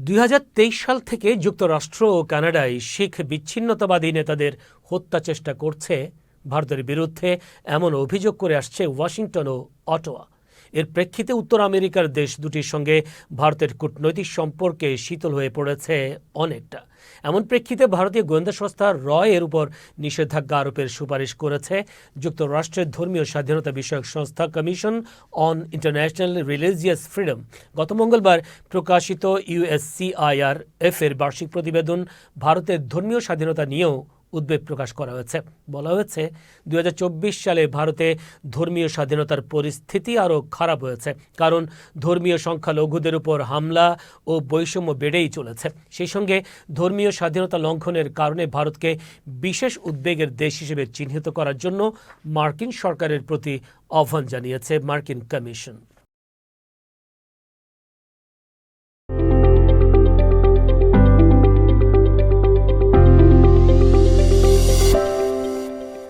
২০২৩ সাল থেকে যুক্তরাষ্ট্র ও কানাডায় শিখ বিচ্ছিন্নতাবাদী নেতাদের হত্যা চেষ্টা করছে ভারতের বিরুদ্ধে এমন অভিযোগ করে আসছে ওয়াশিংটন ও অটোয়া। এর প্রেক্ষিতে উত্তর আমেরিকার দেশ দুটির সঙ্গে ভারতের কূটনৈতিক সম্পর্কে শীতল হয়ে পড়েছে অনেকটা। এমন প্রেক্ষিতে ভারতীয় গোয়েন্দা সংস্থা র এর উপর নিষেধাজ্ঞা আরোপের সুপারিশ করেছে যুক্তরাষ্ট্রের ধর্মীয় স্বাধীনতা বিষয়ক সংস্থা commission on international religious freedom. গত মঙ্গলবার প্রকাশিত USCIRF এর বার্ষিক প্রতিবেদন ভারতের ধর্মীয় স্বাধীনতা নিয়েও উদ্বেগ প্রকাশ করা হয়েছে। বলা হয়েছে ২০২৪ সালে ভারতে ধর্মীয় স্বাধীনতার পরিস্থিতি আরও খারাপ হয়েছে, কারণ ধর্মীয় সংখ্যালঘুদের উপর হামলা ও বৈষম্য বেড়েই চলেছে। সেই সঙ্গে ধর্মীয় স্বাধীনতা লঙ্ঘনের কারণে ভারতকে বিশেষ উদ্বেগের দেশ হিসেবে চিহ্নিত করার জন্য মার্কিন সরকারের প্রতি আহ্বান জানিয়েছে মার্কিন কমিশন।